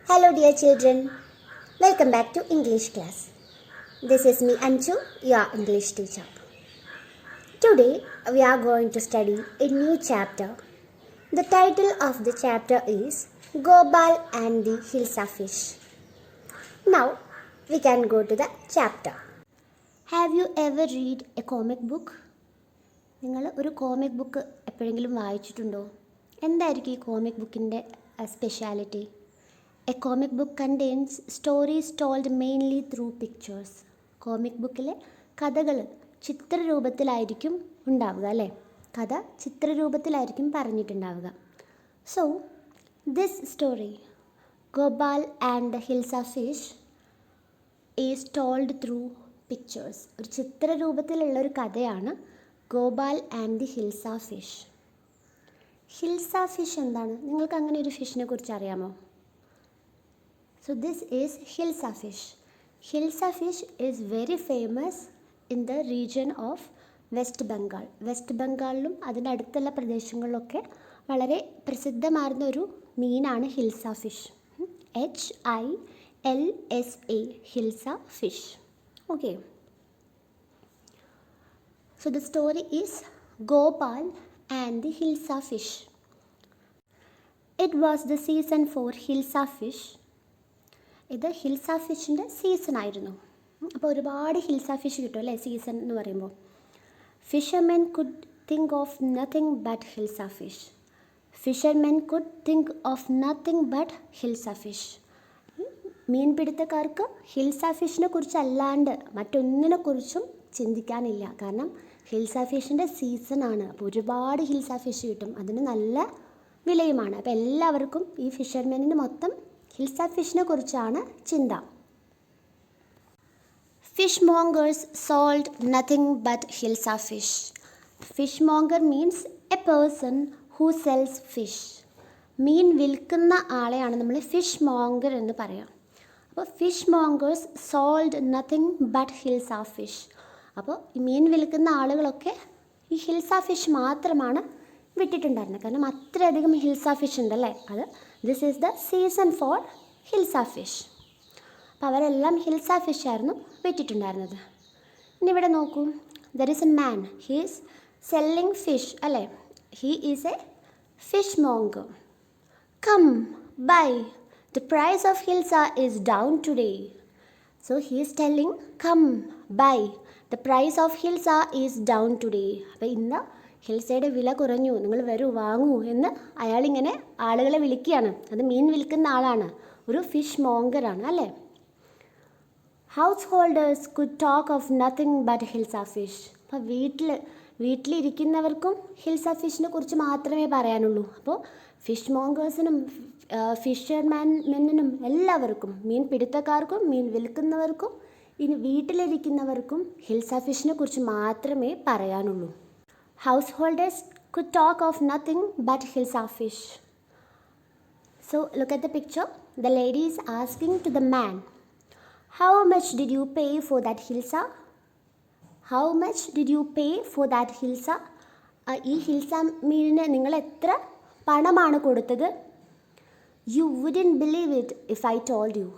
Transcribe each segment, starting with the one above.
Hello dear children, welcome back to English class. This is me Anju, your English teacher. Today we are going to study a new chapter. The title of the chapter is Gopal and the Hilsa Fish. Now we can go to the chapter. Have you ever read a comic book? നിങ്ങൾ ഒരു comic book എപ്പോഴെങ്കിലും വായിച്ചിട്ടുണ്ടോ? എന്തായിരിക്കും ഈ comic ബുക്കിൻ്റെ speciality? A comic book contains stories told mainly through pictures. Comic ബുക്കിലെ കഥകൾ ചിത്രരൂപത്തിലായിരിക്കും ഉണ്ടാവുക അല്ലേ? കഥ ചിത്രരൂപത്തിലായിരിക്കും പറഞ്ഞിട്ടുണ്ടാവുക. So this story Gopal and the hilsa fish is told through pictures. ഒരു ചിത്രരൂപത്തിലുള്ള ഒരു കഥയാണ് Gopal and the hilsa fish. Hilsa fish എന്താണ്? നിങ്ങൾക്ക് അങ്ങനെ ഒരു ഫിഷിനെ കുറിച്ച് അറിയാമോ? So this is Hilsa fish. Hilsa fish is very famous in the region of West Bengal. West ബംഗാളിലും അതിൻ്റെ അടുത്തുള്ള പ്രദേശങ്ങളിലൊക്കെ വളരെ പ്രസിദ്ധമാർന്ന ഒരു മീനാണ് Hills fish. HILSA Hills fish. Okay. So the story is Gopal and the Hilsa fish. It was the season for Hilsa fish. ഇത് ഹിൽസ ഫിഷിൻ്റെ season ആയിരുന്നു. അപ്പോൾ ഒരുപാട് ഹിൽസ ഫിഷ് കിട്ടും അല്ലേ സീസൺ എന്ന് പറയുമ്പോൾ. Fishermen could think of nothing but hilsa fish. Fishermen could think of nothing but hilsa fish. മീൻപിടുത്തക്കാർക്ക് ഹിൽസ ഫിഷിനെ കുറിച്ചല്ലാണ്ട് മറ്റൊന്നിനെക്കുറിച്ചും ചിന്തിക്കാനില്ല. കാരണം ഹിൽസ ഫിഷിൻ്റെ സീസണാണ്. അപ്പോൾ ഒരുപാട് ഹിൽസ ഫിഷ് കിട്ടും, അതിന് നല്ല വിലയുമാണ്. അപ്പോൾ എല്ലാവർക്കും ഈ ഫിഷർമെനിന് മൊത്തം ഹിൽസ ഫിഷിനെ കുറിച്ചാണ് ചിന്ത. Fish mongers sold nothing but hilsa fish. Fish monger means a person who sells fish. മീൻ വിൽക്കുന്ന ആളെയാണ് നമ്മൾ ഫിഷ് മോംഗർ എന്ന് പറയാം. അപ്പോൾ fish mongers sold nothing but hilsa fish. അപ്പോൾ ഈ മീൻ വിൽക്കുന്ന ആളുകളൊക്കെ ഈ ഹിൽസ ഫിഷ് മാത്രമാണ് വിട്ടിട്ടുണ്ടായിരുന്നത്. കാരണം അത്രയധികം ഹിൽസ ഫിഷ് ഉണ്ടല്ലേ. അത് this is the season for hilsa fish. അപ്പോൾ അവരെല്ലാം ഹിൽസ ഫിഷ് ആയിരുന്നു വിറ്റിട്ടുണ്ടായിരുന്നത്. ഇനി ഇവിടെ നോക്കൂ, there is a man, he is selling fish അല്ലേ. He is a fish monger. Come buy, the price of hilsa is down today. So he is telling come buy, the price of hilsa is down today. അപ്പോൾ ഇന്ന് ഹിൽസയുടെ വില കുറഞ്ഞു, നിങ്ങൾ വരൂ വാങ്ങൂ എന്ന് അയാളിങ്ങനെ ആളുകളെ വിളിക്കുകയാണ്. അത് മീൻ വിൽക്കുന്ന ആളാണ്, ഒരു ഫിഷ് മോംഗറാണ് അല്ലേ. House holders could talk of nothing but hilsa fish. അപ്പോൾ വീട്ടിലിരിക്കുന്നവർക്കും ഹിൽസ ഫിഷിനെ കുറിച്ച് മാത്രമേ പറയാനുള്ളൂ. അപ്പോൾ ഫിഷ് മോംഗേഴ്സിനും ഫിഷർമാനും എല്ലാവർക്കും, മീൻ പിടുത്തക്കാർക്കും മീൻ വിൽക്കുന്നവർക്കും ഇനി വീട്ടിലിരിക്കുന്നവർക്കും ഹിൽസ ഫിഷിനെ കുറിച്ച് മാത്രമേ പറയാനുള്ളൂ. Householders could talk of nothing but Hilsa fish. So look at the picture. The lady is asking to the man, how much did you pay for that Hilsa? How much did you pay for that Hilsa? ഈ Hills മീനിന് നിങ്ങൾ എത്ര പണമാണ് കൊടുത്തത്? You wouldn't believe it if I told you.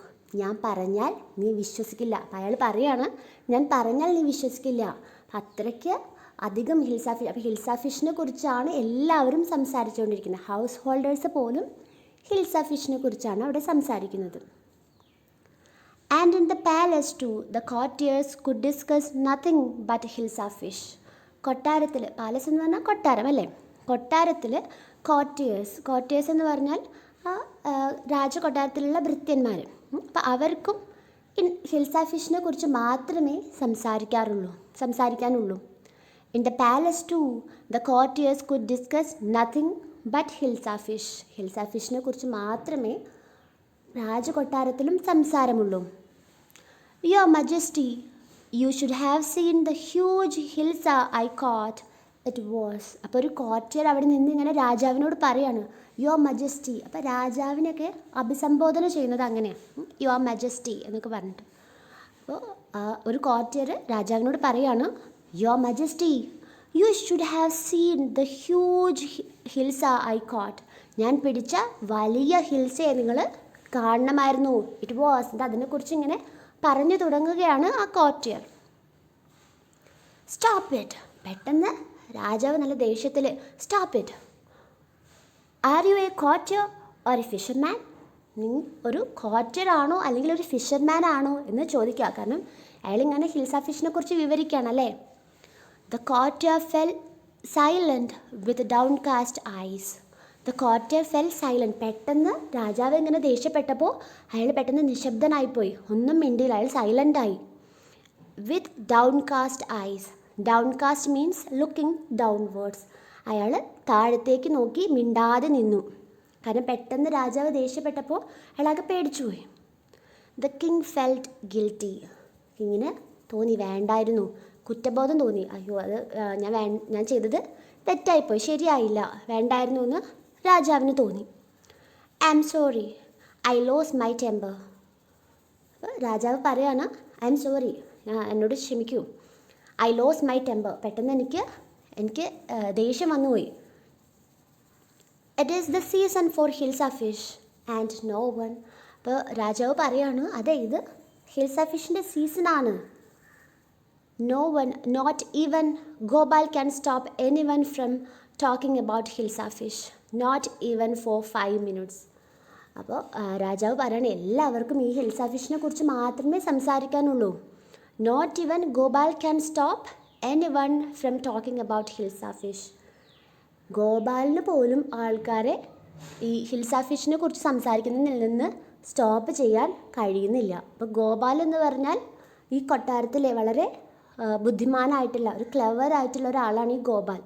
ഞാൻ പറഞ്ഞാൽ നീ വിശ്വസിക്കില്ല. അപ്പോൾ അയാൾ പറയാണ്, ഞാൻ പറഞ്ഞാൽ നീ വിശ്വസിക്കില്ല. അത്രയ്ക്ക് അധികം ഹിൽസ ഫിഷ്. അപ്പോൾ ഹിൽസ ഫിഷിനെ കുറിച്ചാണ് എല്ലാവരും സംസാരിച്ചുകൊണ്ടിരിക്കുന്നത്. ഹൗസ് ഹോൾഡേഴ്സ് പോലും ഹിൽസ ഫിഷിനെ കുറിച്ചാണ് അവിടെ സംസാരിക്കുന്നത്. And in the palace to the courtiers could discuss nothing but hilsa fish. കൊട്ടാരത്തിൽ, പാലസ് എന്ന് പറഞ്ഞാൽ കൊട്ടാരം അല്ലേ. കൊട്ടാരത്തിൽ കോർട്ടിയേഴ്സ് എന്ന് പറഞ്ഞാൽ രാജകൊട്ടാരത്തിലുള്ള ഭൃത്യന്മാർ. അപ്പോൾ അവർക്കും ഹിൽസ ഫിഷിനെ കുറിച്ച് മാത്രമേ സംസാരിക്കാനുള്ളൂ. In the palace too, the courtiers could discuss nothing but Hilsa fish. Hilsa ഫിഷിനെ കുറിച്ച് മാത്രമേ രാജകൊട്ടാരത്തിലും സംസാരമുള്ളൂ. Your Majesty, you should have seen the huge Hilsa I caught. It was. അപ്പോൾ ഒരു കോർട്ടിയർ അവിടെ നിന്ന് ഇങ്ങനെ രാജാവിനോട് പറയാണ്, യുവർ മജസ്റ്റി. അപ്പോൾ രാജാവിനെയൊക്കെ അഭിസംബോധന ചെയ്യുന്നത് അങ്ങനെയാണ്, യുവർ മജസ്റ്റി എന്നൊക്കെ പറഞ്ഞിട്ട്. അപ്പോൾ ഒരു കോർട്ടിയർ രാജാവിനോട് പറയാണ്, your majesty, you should have seen the huge hilsa I caught. ഞാൻ പിടിച്ച വലിയ ഹിൽസയെ നിങ്ങൾ കാണണമായിരുന്നു. It was. അതിനെക്കുറിച്ച് ഇങ്ങനെ പറഞ്ഞു തുടങ്ങുകയാണ് ആ കോർട്ടിയർ. Stop it. പെട്ടെന്ന് രാജാവ് നല്ല ദേഷ്യത്തിൽ stop it. Are you a courtier or a fisherman? നീ ഒരു കോർട്ടിയർ ആണോ അല്ലെങ്കിൽ ഒരു ഫിഷർമാൻ ആണോ എന്ന് ചോദിക്കുക. കാരണം അയാളിങ്ങനെ ഹിൽസ ഫിഷിനെ കുറിച്ച് വിവരിക്കുകയാണല്ലേ. The courtier fell silent with downcast eyes. The courtier fell silent. പെട്ടെന്ന് രാജാവ് ഇങ്ങനെ ദേഷ്യപ്പെട്ടപ്പോൾ അയാൾ പെട്ടെന്ന് നിശബ്ദനായിപ്പോയി. ഒന്നും മിണ്ടിയില്ല. അയാൾ സൈലൻ്റായി. With downcast eyes. Downcast means looking downwards. അയാൾ താഴത്തേക്ക് നോക്കി മിണ്ടാതെ നിന്നു. കാരണം പെട്ടെന്ന് രാജാവ് ദേഷ്യപ്പെട്ടപ്പോൾ അയാളാകെ പേടിച്ചുപോയി. The king felt guilty. കിങ്ങിന് തോന്നി വേണ്ടായിരുന്നു, കുറ്റബോധം തോന്നി. അയ്യോ അത് ഞാൻ ചെയ്തത് തെറ്റായിപ്പോയി, ശരിയായില്ല, വേണ്ടായിരുന്നു എന്ന് രാജാവിന് തോന്നി. I am sorry, I lose my temper. അപ്പോൾ രാജാവ് പറയാണ് ഐ ആം സോറി, എന്നോട് ക്ഷമിക്കൂ. I lose my temper. പെട്ടെന്ന് എനിക്ക് ദേഷ്യം വന്നുപോയി. It is the season for hilsa fish and no one. അപ്പോൾ രാജാവ് പറയാണ് അതെ ഇത് ഹിൽസ ഫിഷിൻ്റെ സീസണാണ്. No one, not even Gopal can stop any one from talking about hilsa fish, not even for 5 minutes. അപ്പോൾ രാജാവ് പറയാണ് എല്ലാവർക്കും ഈ ഹിൽസ ഫിഷിനെ കുറിച്ച് മാത്രമേ സംസാരിക്കാനുള്ളൂ. Not even Gopal can stop any one from talking about hilsa fish. ഗോപാലിന് പോലും ആൾക്കാരെ ഈ ഹിൽസ ഫിഷിനെ കുറിച്ച് സംസാരിക്കുന്നതിൽ നിന്ന് സ്റ്റോപ്പ് ചെയ്യാൻ കഴിയുന്നില്ല. അപ്പോൾ ഗോപാൽ എന്ന് പറഞ്ഞാൽ ഈ കൊട്ടാരത്തിലെ വളരെ ബുദ്ധിമാനായിട്ടുള്ള ഒരു ക്ലെവർ ആയിട്ടുള്ള ഒരാളാണ് ഈ ഗോപാൽ.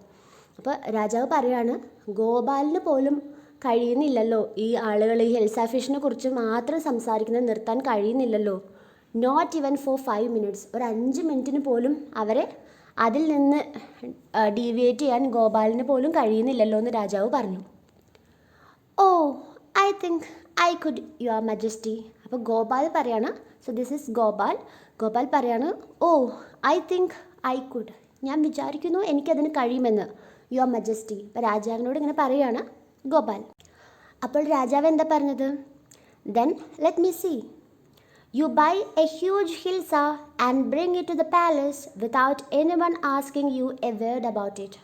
അപ്പോൾ രാജാവ് പറയാണ് ഗോപാലിന് പോലും കഴിയുന്നില്ലല്ലോ ഈ ആളുകൾ ഈ ഹിൽസ ഫിഷിനെ കുറിച്ച് മാത്രം സംസാരിക്കുന്നത് നിർത്താൻ കഴിയുന്നില്ലല്ലോ. Not even for 5 minutes. ഒരു 5 മിനിറ്റിന് പോലും അവരെ അതിൽ നിന്ന് ഡീവിയേറ്റ് ചെയ്യാൻ ഗോപാലിന് പോലും കഴിയുന്നില്ലല്ലോ എന്ന് രാജാവ് പറഞ്ഞു. Oh I think I could your majesty. അപ്പോൾ ഗോപാൽ പറയാണ്, so this is Gopal. Gopal പറയാണ് oh I think I could, ഞാൻ വിചാരിക്കുന്നു എനിക്കതിന് കഴിയുമെന്ന്, യുവർ മജസ്റ്റി. അപ്പോൾ രാജാവിനോട് ഇങ്ങനെ പറയുകയാണ് ഗോപാൽ. അപ്പോൾ രാജാവ് എന്താ പറഞ്ഞത്? Then let me see. You buy a huge hilsa and bring it to the palace without anyone asking you a word about it.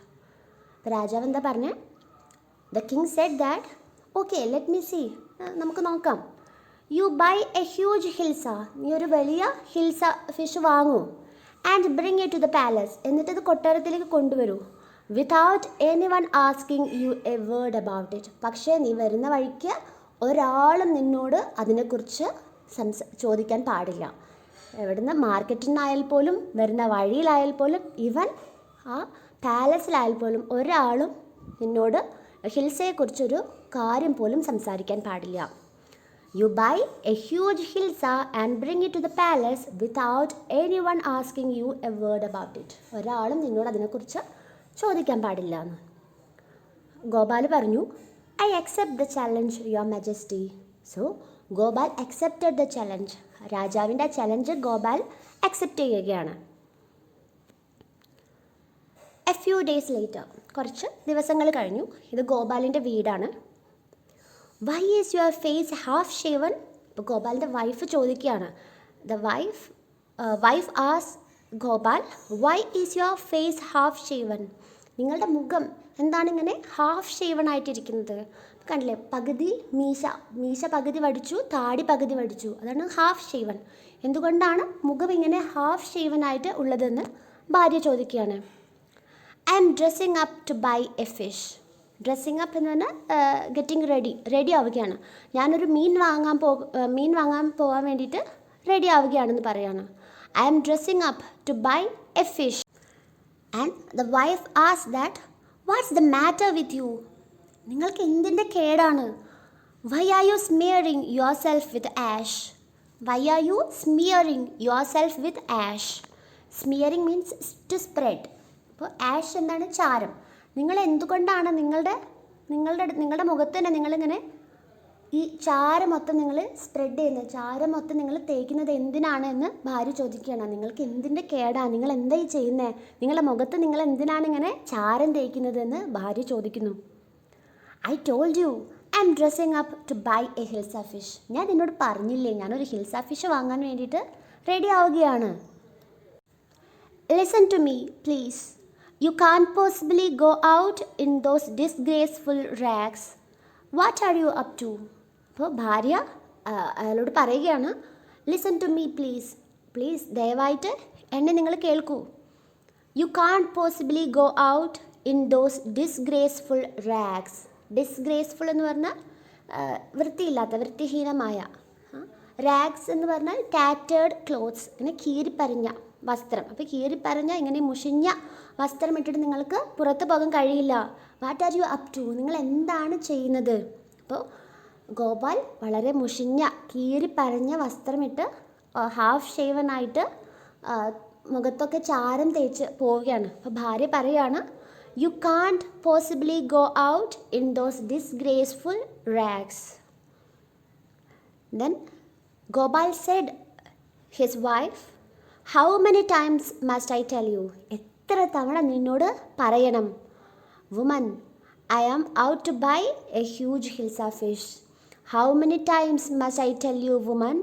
രാജാവ് എന്താ പറഞ്ഞേ? The king said that, okay, let me see. നമുക്ക് നോക്കാം. You buy a huge hilsa. നീ ഒരു വലിയ hilsa fish വാങ്ങൂ. And bring it to the palace. എന്നിട്ട് ഇത് കൊട്ടാരത്തിലേക്ക് കൊണ്ടുവരൂ. Without anyone asking you a word about it. പക്ഷേ നീ വരുന്ന വഴിക്ക് ഒരാളും നിന്നോട് അതിനെക്കുറിച്ച് ചോദിക്കാൻ പാടില്ല. എവിടുന്ന് മാർക്കറ്റിൽ നിന്നായാൽ പോലും വരുന്ന വഴിയിലായാൽ പോലും ഈവൻ ആ പാലസിലായാൽ പോലും ഒരാളും നിന്നോട് ഹിൽസയെക്കുറിച്ചൊരു കാര്യം പോലും സംസാരിക്കാൻ പാടില്ല. You buy a huge hilsa and bring it to the palace without any one asking you a word about it. ഒരാളും നിന്നോട് അതിനെക്കുറിച്ച് ചോദിക്കാൻ പാടില്ല എന്ന് ഗോപാൽ പറഞ്ഞു. I accept the challenge your majesty. So Gopal accepted the challenge. രാജാവിൻ്റെ ആ ചലഞ്ച് ഗോപാൽ അക്സെപ്റ്റ് ചെയ്യുകയാണ്. എ ഫ്യൂ ഡേയ്സ് ലേറ്റർ, കുറച്ച് ദിവസങ്ങൾ കഴിഞ്ഞു. ഇത് ഗോപാലിൻ്റെ വീടാണ്. Why is your face half shaven? ഇപ്പോൾ ഗോപാലിൻ്റെ വൈഫ് ചോദിക്കുകയാണ്. ദ വൈഫ് ആസ് Gopal, why is your face half shaven? നിങ്ങളുടെ മുഖം എന്താണ് ഇങ്ങനെ ഹാഫ് ഷേവൺ ആയിട്ടിരിക്കുന്നത്? കണ്ടില്ലേ, പകുതി മീശ പകുതി വടിച്ചു, താടി പകുതി വടിച്ചു, അതാണ് ഹാഫ് ഷേവൺ. എന്തുകൊണ്ടാണ് മുഖം ഇങ്ങനെ ഹാഫ് ഷേവൺ ആയിട്ട് ഉള്ളതെന്ന് ഭാര്യ ചോദിക്കുകയാണ്. I am dressing up to buy a fish. Dressing up എന്ന് പറഞ്ഞാൽ ഗെറ്റിംഗ് റെഡി ആവുകയാണ്. ഞാനൊരു മീൻ വാങ്ങാൻ പോകാൻ വേണ്ടിയിട്ട് റെഡി ആവുകയാണെന്ന് പറയാണ്. I am dressing up to buy a fish. And the wife asked that, what's the matter with you? നിങ്ങൾക്ക് എന്തിൻ്റെ കേടാണ്? Why are you smearing yourself with ash? Why are you smearing yourself with ash? Smearing means to spread. അപ്പോൾ ash എന്താണ്? ചാരം. നിങ്ങൾ എന്തുകൊണ്ടാണ് നിങ്ങളുടെ മുഖത്ത് തന്നെ നിങ്ങളിങ്ങനെ ഈ ചാരം മൊത്തം നിങ്ങൾ സ്പ്രെഡ് ചെയ്യുന്നത്, ചാരം മൊത്തം നിങ്ങൾ തേക്കുന്നത് എന്തിനാണ് എന്ന് ഭാര്യ ചോദിക്കുകയാണ്. നിങ്ങൾക്ക് എന്തിൻ്റെ കേടാണ്, നിങ്ങൾ എന്തായി ചെയ്യുന്നത്, നിങ്ങളുടെ മുഖത്ത് നിങ്ങൾ എന്തിനാണ് ഇങ്ങനെ ചാരം തേക്കുന്നത് എന്ന് ഭാര്യ ചോദിക്കുന്നു. I told you I am dressing up to buy a hilsa fish. ഞാൻ നിന്നോട് പറഞ്ഞില്ലേ, ഞാനൊരു ഹിൽസ ഫിഷ് വാങ്ങാൻ വേണ്ടിയിട്ട് റെഡി ആവുകയാണ്. Listen to me please, you can possibly go out in those disgraceful rags. What are you up to? അപ്പോൾ ഭാര്യ അയാളോട് പറയുകയാണ്, listen to me please, please ദയവായിട്ട് എന്നെ നിങ്ങൾ കേൾക്കൂ. You can possibly go out in those disgraceful rags. Disgraceful എന്ന് പറഞ്ഞാൽ വൃത്തിയില്ലാത്ത, വൃത്തിഹീനമായ. റാഗ്സ് എന്ന് പറഞ്ഞാൽ ടാറ്റേർഡ് ക്ലോത്ത്സ്, ഇങ്ങനെ കീറിപ്പറിഞ്ഞ വസ്ത്രം. അപ്പോൾ കീറിപ്പറിഞ്ഞ ഇങ്ങനെ മുഷിഞ്ഞ വസ്ത്രം ഇട്ടിട്ട് നിങ്ങൾക്ക് പുറത്ത് പോകാൻ കഴിയില്ല. What are you up to? നിങ്ങൾ എന്താണ് ചെയ്യുന്നത്? അപ്പോൾ ഗോപാൽ വളരെ മുഷിഞ്ഞ കീറിപ്പറിഞ്ഞ വസ്ത്രമിട്ട് ഹാഫ് ഷേവനായിട്ട് മുഖത്തൊക്കെ ചാരം തേച്ച് പോവുകയാണ്. അപ്പോൾ ഭാര്യ പറയുകയാണ്, you can't possibly go out in those disgraceful rags. Then Gopal said his wife, how many times must I tell you? എത്ര തവണ നിന്നോട് പറയണം? Woman, I am out to buy a huge hilsa fish. How many times must I tell you woman,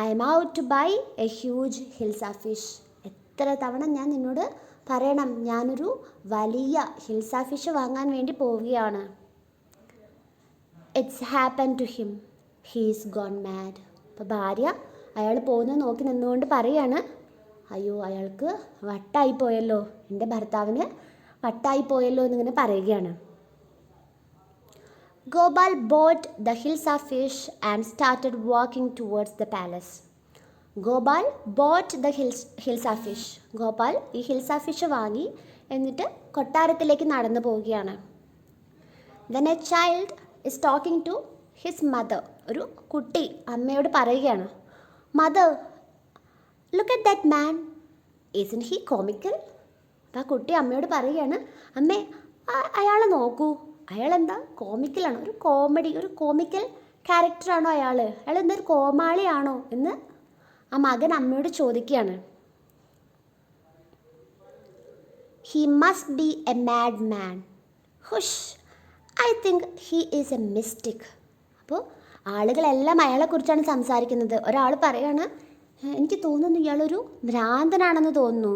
I am out to buy a huge hilsa fish. എത്ര തവണ ഞാൻ നിന്നോട് പറയണം, ഞാനൊരു വലിയ ഹിൽസ ഫിഷ് വാങ്ങാൻ വേണ്ടി പോവുകയാണ്. It's happen to him, he is gone mad. അപ്പോൾ ഭാര്യ അയാൾ പോകുന്നത് നോക്കി നിന്നുകൊണ്ട് പറയാണ്, അയ്യോ അയാൾക്ക് വട്ടായിപ്പോയല്ലോ, എൻ്റെ ഭർത്താവിന് വട്ടായിപ്പോയല്ലോ എന്നിങ്ങനെ പറയുകയാണ്. Gopal bought the hilsa fish and started walking towards the palace. Gopal bought the hilsa fish. Gopal ഈ ഹിൽസ ഫിഷ് വാങ്ങി എന്നിട്ട് കൊട്ടാരത്തിലേക്ക് നടന്നു പോവുകയാണ്. Then a child is talking to his mother. ഒരു കുട്ടി അമ്മയോട് പറയുകയാണ്, mother, look at that man, isn't he comical? അപ്പോൾ ആ കുട്ടി അമ്മയോട് പറയുകയാണ്, അമ്മേ അയാളെ നോക്കൂ, അയാളെന്താ കോമിക്കലാണോ, ഒരു കോമഡി, ഒരു കോമിക്കൽ ക്യാരക്ടറാണോ അയാൾ എന്തൊരു കോമാളിയാണോ എന്ന് ആ മകൻ അമ്മയോട് ചോദിക്കുകയാണ്. He must be a mad man. Hush, I think he is a mystic. അപ്പോൾ ആളുകളെല്ലാം അയാളെക്കുറിച്ചാണ് സംസാരിക്കുന്നത്. ഒരാൾ പറയുകയാണ്, എനിക്ക് തോന്നുന്നു ഇയാളൊരു ഭ്രാന്തനാണെന്ന് തോന്നുന്നു.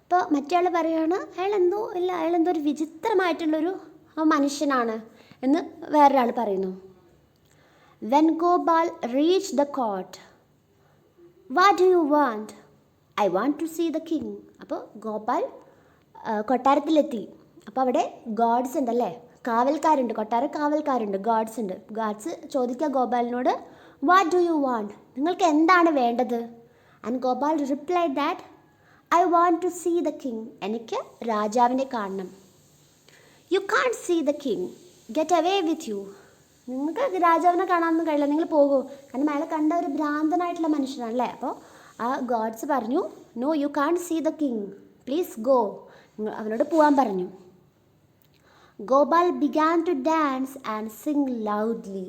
അപ്പോൾ മറ്റേ ആൾ പറയുകയാണ്, അയാളെന്തോ ഒരു വിചിത്രമായിട്ടുള്ളൊരു മനുഷ്യനാണ് എന്ന് വേറൊരാൾ പറയുന്നു. When Gopal reach the court, what do you want? I want to see the king. അപ്പോൾ ഗോപാൽ കൊട്ടാരത്തിലെത്തി. അപ്പോൾ അവിടെ ഗാർഡ്സ് ഉണ്ടല്ലേ, കാവൽക്കാരുണ്ട്, കൊട്ടാര കാവൽക്കാരുണ്ട്, ഗാർഡ്സ് ഉണ്ട്. ഗാർഡ്സ് ചോദിക്കുക ഗോപാലിനോട്, വാട്ട് ഡു യു വാണ്ട്? നിങ്ങൾക്ക് എന്താണ് വേണ്ടത്? And Gopal replied that I want to see the king. എനിക്ക് രാജാവിനെ കാണണം. You can't see the king, get away with you. നിങ്ങൾക്ക് രാജാവിനെ കാണാനൊന്നും കഴിയില്ല, നിങ്ങൾ പോകൂ, കാരണം അയാളെ കണ്ട ഒരു ഭ്രാന്തനായിട്ടുള്ള മനുഷ്യനാണല്ലേ. അപ്പോൾ ആ ഗോഡ്സ് പറഞ്ഞു, no you can't see the king, please go. അവനോട് പോകാൻ പറഞ്ഞു. Gopal began to dance and sing loudly.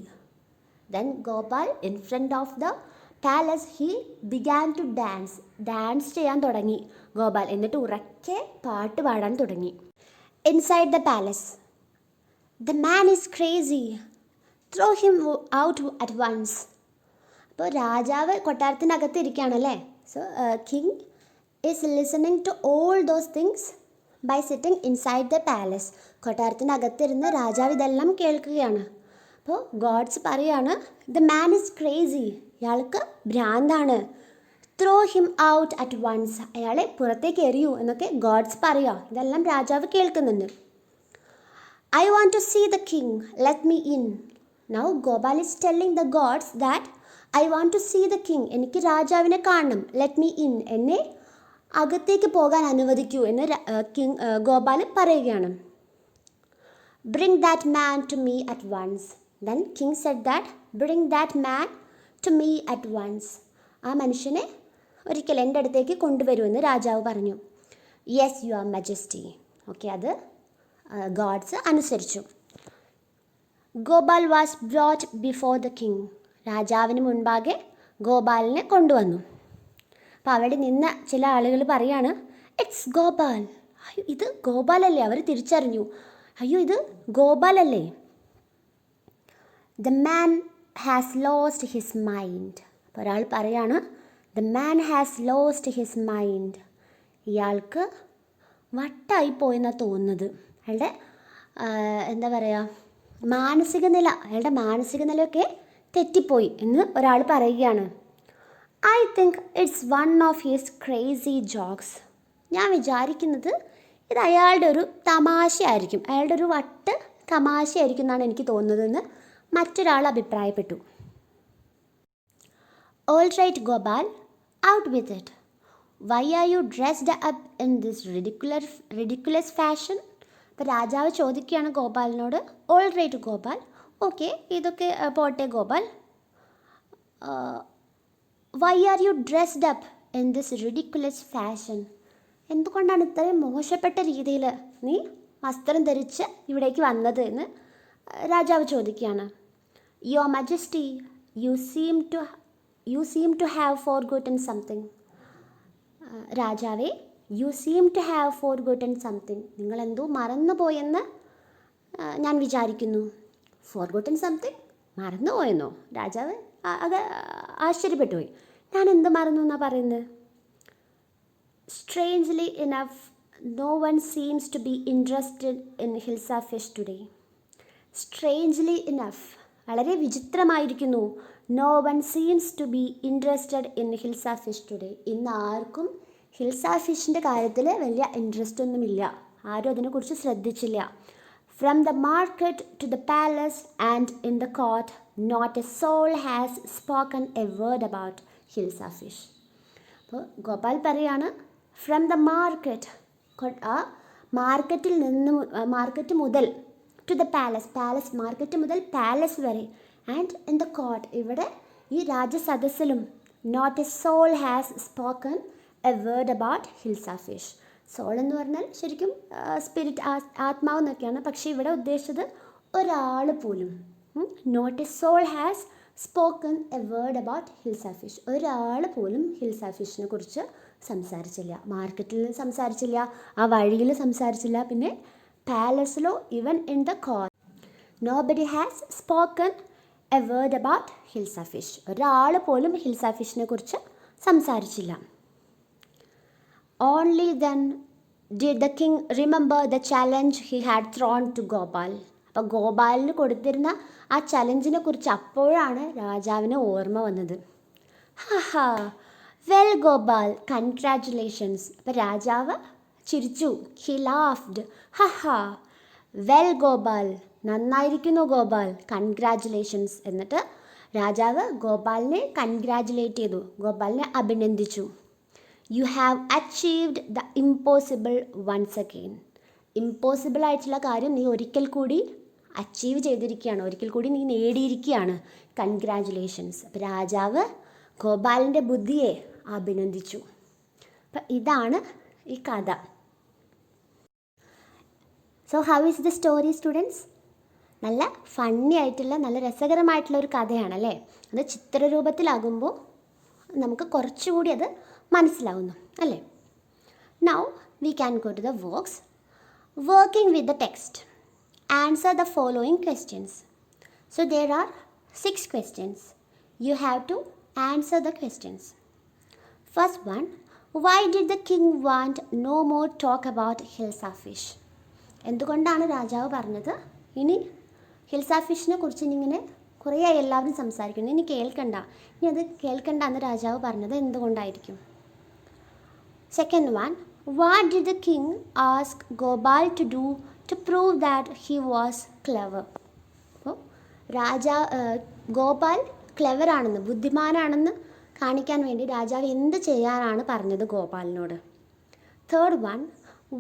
Then Gopal in front of the palace he began to dance. Dance ചെയ്യാൻ തുടങ്ങി ഗോപാൽ. എന്നിട്ട് ഉറക്കെ പാട്ട് പാടാൻ തുടങ്ങി. Inside the palace, the man is crazy. Throw him out at once. അപ്പോൾ രാജാവ് കൊട്ടാരത്തിനകത്ത് ഇരിക്കുകയാണല്ലേ. So king is listening to all those things by sitting inside the palace. കൊട്ടാരത്തിനകത്തിരുന്ന് രാജാവ് ഇതെല്ലാം കേൾക്കുകയാണ്. അപ്പോൾ ഗോഡ്സ് പറയാണ്, ദ മാൻ ഈസ് ക്രേസി, ഇയാൾക്ക് ഭ്രാന്താണ്. Throw him out at once, അയാളെ പുറത്തേക്ക് എറിയൂ എന്നൊക്കെ ഗോഡ്സ് പറയുക. ഇതെല്ലാം രാജാവ് കേൾക്കുന്നുണ്ട്. I want to see the king, let me in. Now Gopal is telling the guards that I want to see the king, എനിക്ക് രാജാവിനെ കാണണം. ലെറ്റ് മീ ഇൻ, എന്നെ അകത്തേക്ക് പോകാൻ അനുവദിക്കൂ എന്ന് കിങ് ഗോപാൽ പറയുകയാണ്. Bring that man to me at once. Then king said that bring that man to me at once. ആ മനുഷ്യനെ ഒരിക്കൽ എൻ്റെ അടുത്തേക്ക് കൊണ്ടുവരുമെന്ന് രാജാവ് പറഞ്ഞു. Yes your majesty. ഓക്കെ, അത് ഗോഡ്സ് അനുസരിച്ചു. Gopal was brought before the king. രാജാവിന് മുൻപാകെ ഗോപാലിനെ കൊണ്ടുവന്നു. അപ്പോൾ അവിടെ നിന്ന ചില ആളുകൾ പറയാണ്, ഇറ്റ്സ് ഗോപാൽ. അയ്യോ, ഇത് ഗോപാലല്ലേ? അവർ തിരിച്ചറിഞ്ഞു, അയ്യോ ഇത് ഗോപാലല്ലേ. The man has lost his mind. അപ്പോൾ ഒരാൾ പറയാണ്, the man has lost his mind. ഇയാൾക്ക് വട്ടായിപ്പോയെന്നാണ് തോന്നുന്നത്. അയാളുടെ എന്താ പറയുക, അയാളുടെ മാനസിക നിലയൊക്കെ തെറ്റിപ്പോയി എന്ന് ഒരാൾ പറയുകയാണ്. I think it's one of his crazy jokes. ഞാൻ വിചാരിക്കുന്നത് ഇത് അയാളുടെ ഒരു തമാശയായിരിക്കും, അയാളുടെ ഒരു വട്ട് തമാശയായിരിക്കും എന്നാണ് എനിക്ക് തോന്നുന്നതെന്ന് മറ്റൊരാൾ അഭിപ്രായപ്പെട്ടു. All right Gopal, out with it. Why are you dressed up in this ridiculous fashion? അപ്പോൾ രാജാവ് ചോദിക്കുകയാണ് ഗോപാലിനോട്, ഓൾ റൈറ്റ് ഗോപാൽ, ഓക്കെ ഇതൊക്കെ പോട്ടെ Gopal, why are you dressed up in this ridiculous fashion? എന്തുകൊണ്ടാണ് ഇത്രയും മോശപ്പെട്ട രീതിയിൽ നീ വസ്ത്രം ധരിച്ച് ഇവിടേക്ക് വന്നത് എന്ന് രാജാവ് ചോദിക്കുകയാണ്. Your majesty, you seem to have forgotten something. രാജാവേ, you seem to have forgotten something. നിങ്ങളെന്തോ മറന്നുപോയെന്ന് ഞാൻ വിചാരിക്കുന്നു. Forgotten something? മറന്നുപോയെന്നോ? രാജാവ് അത് ആശ്ചര്യപ്പെട്ടു പോയി. ഞാൻ എന്ത് മറന്നു എന്നാണ് പറയുന്നത്? Strangely enough, no one seems to be interested in Hilsa fish today. Strangely enough, വളരെ വിചിത്രമായിരിക്കുന്നു. No one seems to be interested in Hilsa fish today. ഇന്ന് ആർക്കും ഹിൽസ ഫിഷിൻ്റെ കാര്യത്തിൽ വലിയ ഇൻട്രസ്റ്റ് ഒന്നുമില്ല. ആരും അതിനെക്കുറിച്ച് ശ്രദ്ധിച്ചില്ല. From the market to the palace and in the court, not a soul has spoken a word about Hilsa fish. അപ്പോൾ ഗോപാൽ പറയാണ്, ഫ്രം ദ മാർക്കറ്റ്, ആ മാർക്കറ്റ് മുതൽ ടു ദ പാലസ് മാർക്കറ്റ് മുതൽ പാലസ് വരെ, ആൻഡ് ഇൻ ദ കോർട്ട്, ഇവിടെ ഈ രാജസദസ്സിലും, not a soul has spoken a word about hilsa fish. Soul എന്ന് പറഞ്ഞാൽ ശരിക്കും സ്പിരിറ്റ്, ആത്മാവ് എന്നൊക്കെയാണ്. പക്ഷേ ഇവിടെ ഉദ്ദേശിച്ചത് ഒരാൾ പോലും, not a soul has spoken a word about hilsa fish. ഒരാൾ പോലും ഹിൽസ ഫിഷിനെ കുറിച്ച് സംസാരിച്ചില്ല. മാർക്കറ്റിൽ സംസാരിച്ചില്ല, ആ വഴിയിൽ സംസാരിച്ചില്ല, പിന്നെ പാലസിലോ even in the court nobody has spoken a word about hilsa fish. ഒരാൾ പോലും ഹിൽസ ഫിഷിനെ കുറിച്ച് സംസാരിച്ചില്ല. Only then did the king remember the challenge he had thrown to Gopal. അപ്പോൾ ഗോപാലിന് കൊടുത്തിരുന്ന ആ ചലഞ്ചിനെ കുറിച്ച് അപ്പോഴാണ് രാജാവിന് ഓർമ്മ വന്നത്. ഹാ, വെൽ ഗോപാൽ, കൺഗ്രാറ്റുലേഷൻസ്. അപ്പോൾ രാജാവ് ചിരിച്ചു. He laughed. ഹാ, വെൽ ഗോപാൽ, നന്നായിരിക്കുന്നു ഗോപാൽ, കൺഗ്രാറ്റുലേഷൻസ്. എന്നിട്ട് രാജാവ് ഗോപാലിനെ കൺഗ്രാറ്റുലേറ്റ് ചെയ്തു, ഗോപാലിനെ അഭിനന്ദിച്ചു. You have achieved the impossible once again. Impossible ആയിട്ടുള്ള കാര്യം നീ ഒരിക്കൽ കൂടി അച്ചീവ് ചെയ്തിരിക്കുകയാണ്, ഒരിക്കൽ കൂടി നീ നേടിയിരിക്കുകയാണ്. കൺഗ്രാറ്റുലേഷൻസ്. അപ്പോൾ രാജാവ് ഗോപാലിൻ്റെ ബുദ്ധിയെ അഭിനന്ദിച്ചു. അപ്പം ഇതാണ് ഈ കഥ. So how is the story students? നല്ല ഫണ്ണി ആയിട്ടുള്ള, നല്ല രസകരമായിട്ടുള്ള ഒരു കഥയാണല്ലേ. അത് ചിത്രരൂപത്തിലാകുമ്പോൾ നമുക്ക് കുറച്ചുകൂടി അത് മനസ്സിലാവുന്നു അല്ലേ. Now we can go to the works. Working with the text. Answer the following questions. So there are 6 questions. You have to answer the questions. First one, why did the king want no more talk about Hilsa fish? എന്തുകൊണ്ടാണ് രാജാവ് പറഞ്ഞത് ഇനി Hills ഫിഷിനെ കുറിച്ച് ഇങ്ങനെ കുറേ എല്ലാവരും സംസാരിക്കുന്നു, ഇനി അത് കേൾക്കണ്ട എന്ന് രാജാവ് പറഞ്ഞത് എന്തുകൊണ്ടായിരിക്കും? Second one, what did the king ask Gopal to do to prove that he was clever? അപ്പോൾ ഗോപാൽ ക്ലെവർ ആണെന്ന്, ബുദ്ധിമാനാണെന്ന് കാണിക്കാൻ വേണ്ടി രാജാവ് എന്ത് ചെയ്യാനാണ് പറഞ്ഞത് ഗോപാലിനോട്? Third one,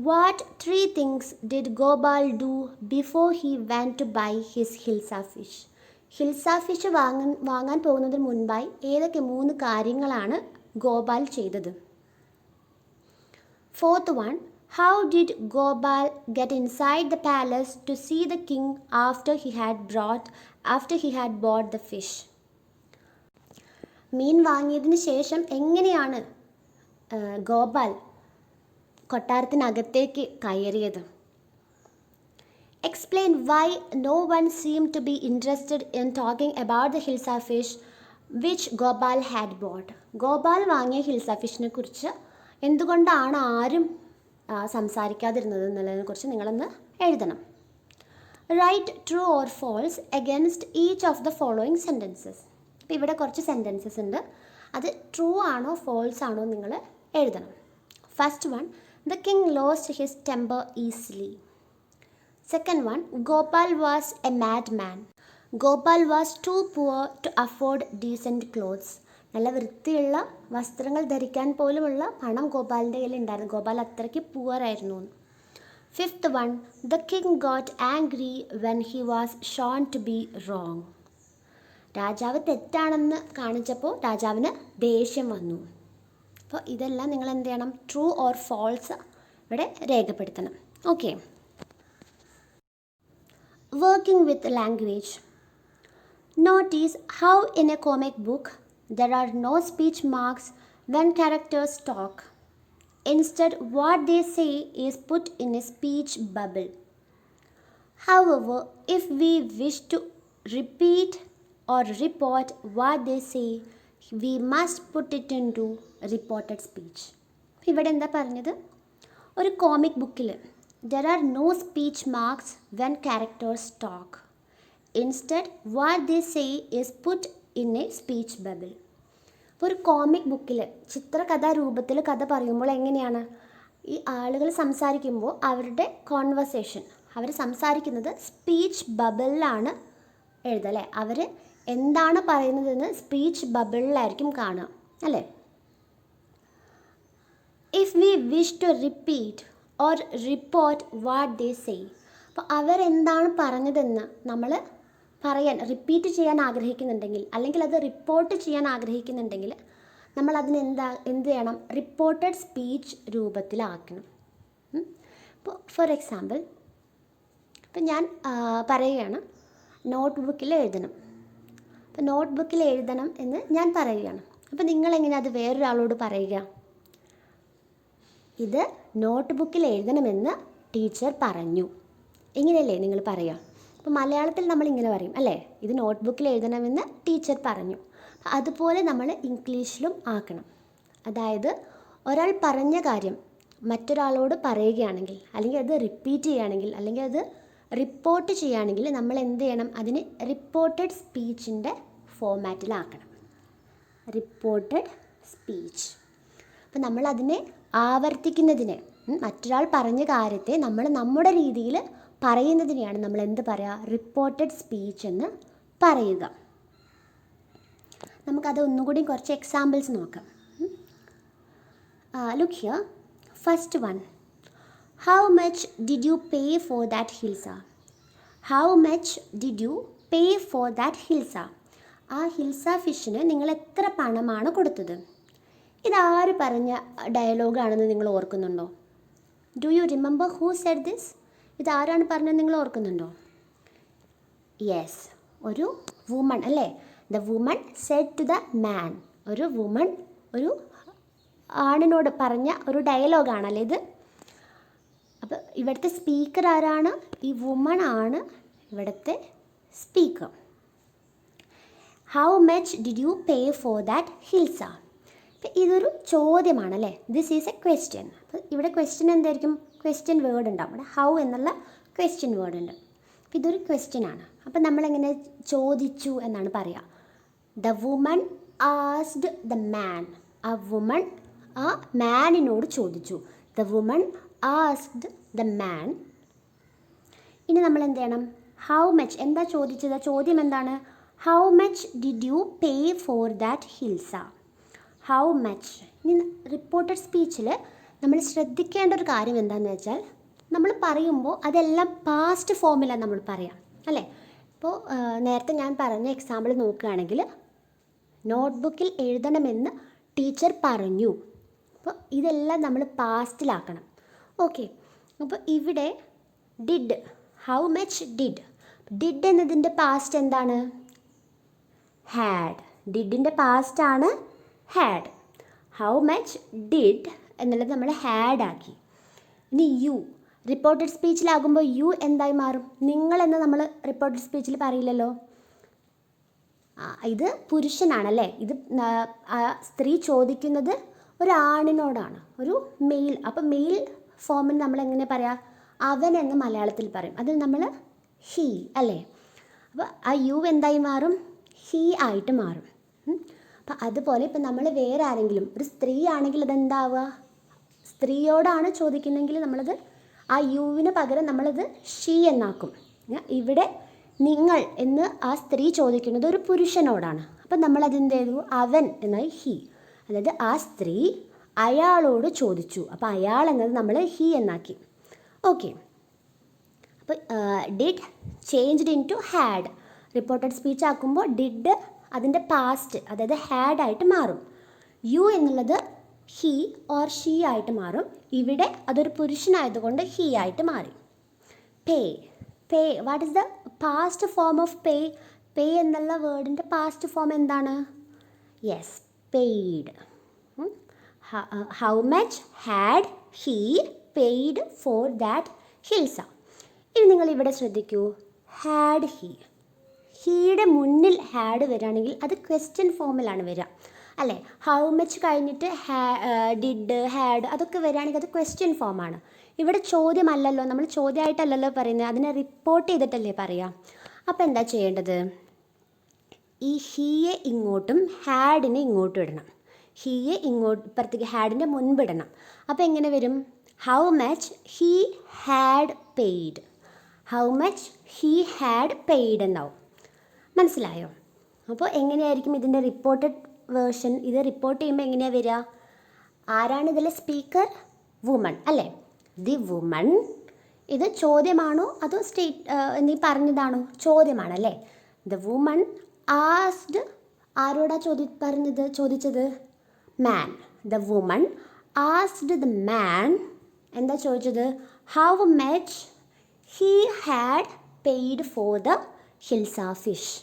what 3 things did Gopal do before he went to buy his hilsa fish? Hilsa fish വാങ്ങാൻ പോകുന്നതിന് മുൻപായി ഏതൊക്കെ 3 കാര്യങ്ങളാണ് ഗോപാൽ ചെയ്തത്? Fourth one, How did Gopal get inside the palace to see the king after he had bought the fish? മീൻ വാങ്ങിയതിന് ശേഷം എങ്ങനെയാണ് ഗോപാൽ കൊട്ടാരത്തിനകത്തേക്ക് കയറിയത്? Explain why no one seemed to be interested in talking about the Hilsa fish which Gopal had bought. Gopal വാങ്ങിയ Hills ഫിഷിനെ കുറിച്ച് എന്തുകൊണ്ടാണ് ആരും സംസാരിക്കാതിരുന്നത് എന്നുള്ളതിനെക്കുറിച്ച് നിങ്ങളൊന്ന് എഴുതണം. Write true or false against each of the following sentences. അപ്പോൾ ഇവിടെ കുറച്ച് സെൻറ്റൻസസ് ഉണ്ട്, അത് ട്രൂ ആണോ ഫോൾസ് ആണോ നിങ്ങൾ എഴുതണം. First one, the king lost his temper easily. Second one, Gopal was a madman. Gopal was too poor to afford decent clothes. നല്ല വൃത്തിയുള്ള വസ്ത്രങ്ങൾ ധരിക്കാൻ പോലുമുള്ള പണം ഗോപാലിൻ്റെ കയ്യിൽ ഉണ്ടായിരുന്നു. ഗോപാൽ അത്രയ്ക്ക് പുവർ ആയിരുന്നു. Fifth one, the king got angry when he was shown to be wrong. രാജാവ് തെറ്റാണെന്ന് കാണിച്ചപ്പോൾ രാജാവിന് ദേഷ്യം വന്നു. അപ്പോൾ ഇതെല്ലാം നിങ്ങൾ എന്ത് ചെയ്യണം? ട്രൂ ഓർ ഫോൾസ് ഇവിടെ രേഖപ്പെടുത്തണം. Okay. Working with language. Notice how in a comic book there are no speech marks when characters talk. Instead, what they say is put in a speech bubble. However, if we wish to repeat or report what they say, we must put it into reported speech. ഇവിടെ എന്താ പറഞ്ഞത്? ഒരു comic ബുക്കിൽ there are no speech marks when characters talk. Instead, what they say is put in a speech bubble. ഒരു comic ബുക്കിൽ ചിത്രകഥാ രൂപത്തിൽ കഥ പറയുമ്പോൾ എങ്ങനെയാണ്? ഈ ആളുകൾ സംസാരിക്കുമ്പോൾ അവരുടെ കോൺവെർസേഷൻ, അവർ സംസാരിക്കുന്നത് സ്പീച്ച് ബബിളിലാണ് എഴുതുക അല്ലേ? അവർ എന്താണ് പറയുന്നതെന്ന് സ്പീച്ച് ബബിളിലായിരിക്കും കാണുക അല്ലേ? If we wish to repeat or report what they say, അപ്പോൾ അവരെന്താണ് പറഞ്ഞതെന്ന് നമ്മൾ റിപ്പീറ്റ് ചെയ്യാൻ ആഗ്രഹിക്കുന്നുണ്ടെങ്കിൽ, അല്ലെങ്കിൽ അത് റിപ്പോർട്ട് ചെയ്യാൻ ആഗ്രഹിക്കുന്നുണ്ടെങ്കിൽ നമ്മൾ അതിന് എന്ത് ചെയ്യണം? റിപ്പോർട്ടഡ് സ്പീച്ച് രൂപത്തിലാക്കണം. ഇപ്പോൾ ഫോർ എക്സാമ്പിൾ, ഇപ്പം ഞാൻ പറയുകയാണ് നോട്ട് ബുക്കിൽ എഴുതണം. അപ്പോൾ നോട്ട് ബുക്കിൽ എഴുതണം എന്ന് ഞാൻ പറയുകയാണ്. അപ്പോൾ നിങ്ങളെങ്ങനെ അത് വേറൊരാളോട് പറയുക? ഇത് നോട്ട് ബുക്കിൽ എഴുതണമെന്ന് ടീച്ചർ പറഞ്ഞു, ഇങ്ങനെയല്ലേ നിങ്ങൾ പറയുക? അപ്പോൾ മലയാളത്തിൽ നമ്മൾ ഇങ്ങനെ പറയും അല്ലേ? ഇത് നോട്ട് ബുക്കിൽ എഴുതണമെന്ന് ടീച്ചർ പറഞ്ഞു. അതുപോലെ നമ്മൾ ഇംഗ്ലീഷിലും ആക്കണം. അതായത് ഒരാൾ പറഞ്ഞ കാര്യം മറ്റൊരാളോട് പറയുകയാണെങ്കിൽ, അല്ലെങ്കിൽ അത് റിപ്പീറ്റ് ചെയ്യുകയാണെങ്കിൽ, അല്ലെങ്കിൽ അത് റിപ്പോർട്ട് ചെയ്യുകയാണെങ്കിൽ നമ്മൾ എന്ത് ചെയ്യണം? അതിന് റിപ്പോർട്ടഡ് സ്പീച്ചിൻ്റെ ഫോമാറ്റിലാക്കണം. Reported speech. അപ്പോൾ നമ്മളതിനെ ആവർത്തിക്കുന്നതിന്, മറ്റൊരാൾ പറഞ്ഞ കാര്യത്തെ നമ്മൾ നമ്മുടെ രീതിയിൽ പറയുന്നതിനെയാണ് നമ്മൾ എന്ത് പറയുക? റിപ്പോർട്ടഡ് സ്പീച്ച് എന്ന് പറയുക. നമുക്കത് ഒന്നുകൂടി കുറച്ച് എക്സാമ്പിൾസ് നോക്കാം. Look here. First one, how much did you pay for that hilsa? How much did you pay for that hilsa? ആ ഹിൽസ ഫിഷിന് നിങ്ങൾ എത്ര പണമാണ് കൊടുത്തത്? ഇതാര് പറഞ്ഞ ഡയലോഗാണെന്ന് നിങ്ങൾ ഓർക്കുന്നുണ്ടോ? Do you remember who said this? ഇതാരാണ് പറഞ്ഞത് നിങ്ങൾ ഓർക്കുന്നുണ്ടോ? യെസ്, ഒരു വുമൺ അല്ലേ? The woman said to the man. ഒരു വുമൺ ഒരു ആണിനോട് പറഞ്ഞ ഒരു ഡയലോഗാണല്ലേ ഇത്? അപ്പോൾ ഇവിടുത്തെ സ്പീക്കർ ആരാണ്? ഈ വുമൺ ആണ് ഇവിടുത്തെ speaker. How much did you pay for that hilsa? ഇതൊരു ചോദ്യമാണല്ലേ? This is a question. അപ്പോൾ ഇവിടെ ക്വസ്റ്റ്യൻ എന്തായിരിക്കും? ക്വസ്റ്റ്യൻ വേർഡ് ഉണ്ടാവും. ഇവിടെ ഹൗ എന്നുള്ള ക്വസ്റ്റ്യൻ വേർഡ് ഉണ്ട്. അപ്പോൾ ഇതൊരു ക്വസ്റ്റ്യൻ ആണ്. അപ്പോൾ നമ്മളെങ്ങനെ ചോദിച്ചു എന്നാണ് പറയുക? The woman asked the man. ആ വുമൺ ആ മാനിനോട് ചോദിച്ചു. The woman asked the man. ഇനി നമ്മൾ എന്ത് ചെയ്യണം? ഹൗ മച്ച് എന്താ ചോദിച്ചത്? ചോദ്യം എന്താണ്? How much did you pay for that hilsa? How much. ഇനി റിപ്പോർട്ടഡ് സ്പീച്ചിൽ നമ്മൾ ശ്രദ്ധിക്കേണ്ട ഒരു കാര്യം എന്താണെന്ന് വെച്ചാൽ, നമ്മൾ പറയുമ്പോൾ അതെല്ലാം പാസ്റ്റ് ഫോമിലാണ് നമ്മൾ പറയാം അല്ലേ? ഇപ്പോൾ നേരത്തെ ഞാൻ പറഞ്ഞ എക്സാമ്പിൾ നോക്കുകയാണെങ്കിൽ നോട്ട്ബുക്കിൽ എഴുതണമെന്ന് ടീച്ചർ പറഞ്ഞു. അപ്പോൾ ഇതെല്ലാം നമ്മൾ പാസ്റ്റിലാക്കണം. ഓക്കെ, അപ്പോൾ ഇവിടെ ഡിഡ്, ഹൗ മച്ച് ഡിഡ് എന്നതിൻ്റെ പാസ്റ്റ് എന്താണ്? ഹാഡ്. ഡിഡിൻ്റെ പാസ്റ്റാണ് ഹാഡ്. ഹൗ മച്ച് ഡിഡ് എന്നുള്ളത് നമ്മൾ ഹാഡ് ആക്കി. ഇനി യു, റിപ്പോർട്ടഡ് സ്പീച്ചിലാകുമ്പോൾ യു എന്തായി മാറും? നിങ്ങളെന്ന് നമ്മൾ റിപ്പോർട്ടഡ് സ്പീച്ചിൽ പറയില്ലല്ലോ. ഇത് പുരുഷനാണല്ലേ. ഇത് സ്ത്രീ ചോദിക്കുന്നത് ഒരാണിനോടാണ്, ഒരു മെയിൽ. അപ്പോൾ മെയിൽ ഫോമിൽ നമ്മൾ എങ്ങനെ പറയാം? അവൻ എന്ന് മലയാളത്തിൽ പറയും. അത് നമ്മൾ ഹീ അല്ലേ. അപ്പോൾ ആ യു എന്തായി മാറും? ഹീ ആയിട്ട് മാറും. അപ്പം അതുപോലെ ഇപ്പം നമ്മൾ വേറെ ആരെങ്കിലും, ഒരു സ്ത്രീ ആണെങ്കിൽ അതെന്താവുക? സ്ത്രീയോടാണ് ചോദിക്കുന്നതെങ്കിൽ നമ്മളത് ആ യുവിന് പകരം നമ്മളത് ഷീ എന്നാക്കും. ഇവിടെ നിങ്ങൾ എന്ന് ആ സ്ത്രീ ചോദിക്കുന്നത് ഒരു പുരുഷനോടാണ്. അപ്പം നമ്മളതെന്ത് ചെയ്തു? അവൻ എന്നായി ഹീ. അതായത് ആ സ്ത്രീ അയാളോട് ചോദിച്ചു. അപ്പോൾ അയാൾ എന്നത് നമ്മൾ ഹീ എന്നാക്കി. ഓക്കെ, അപ്പോൾ did changed into had. Reported speech ആക്കുമ്പോൾ ഡിഡ് അതിൻ്റെ പാസ്റ്റ്, അതായത് ഹാഡ് ആയിട്ട് മാറും. യു എന്നുള്ളത് ഹീ ഓർ ഷീ ആയിട്ട് മാറും. ഇവിടെ അതൊരു പുരുഷനായതുകൊണ്ട് ഹീ ആയിട്ട് മാറി. Pay, what is the past form of pay? Pay എന്നുള്ള വേർഡിൻ്റെ പാസ്റ്റ് ഫോം എന്താണ്? Yes, paid. How much had he paid for that hilsa. ഇനി നിങ്ങൾ ഇവിടെ ശ്രദ്ധിക്കൂ, ഹാഡ് ഹീയുടെ മുന്നിൽ ഹാഡ് വരികയാണെങ്കിൽ അത് ക്വസ്റ്റ്യൻ ഫോമിലാണ് വരിക അല്ലേ. ഹൗ മച്ച് കഴിഞ്ഞിട്ട് ഡിഡ്, ഹാഡ് അതൊക്കെ വരികയാണെങ്കിൽ അത് ക്വസ്റ്റ്യൻ ഫോമാണ്. ഇവിടെ ചോദ്യമല്ലല്ലോ, നമ്മൾ ചോദ്യമായിട്ടല്ലല്ലോ പറയുന്നത്, അതിനെ റിപ്പോർട്ട് ചെയ്തിട്ടല്ലേ പറയുക. അപ്പോൾ എന്താ ചെയ്യേണ്ടത്? ഈ ഹീയെ ഇങ്ങോട്ടും ഹാഡിനെ ഇങ്ങോട്ടും ഇടണം. ഹീയെ ഇപ്പുറത്തേക്ക് ഹാഡിൻ്റെ മുൻപിടണം. അപ്പോൾ എങ്ങനെ വരും? How much he had paid. How much he had paid എന്നാവും. മനസ്സിലായോ? അപ്പോൾ എങ്ങനെയായിരിക്കും ഇതിൻ്റെ റിപ്പോർട്ടഡ് വേർഷൻ? ഇത് റിപ്പോർട്ട് ചെയ്യുമ്പോൾ എങ്ങനെയാണ് വരിക? ആരാണ് ഇതിലെ സ്പീക്കർ? വുമൺ അല്ലേ. The woman. ഇത് ചോദ്യമാണോ അതോ നീ പറഞ്ഞതാണോ? ചോദ്യമാണല്ലേ. ദ വുമൺ ആസ്ഡ്, ആരോടാ ചോദിച്ചത്? Man. The woman asked the man, എന്താ ചോദിച്ചത്? How much he had paid for the hilsa fish.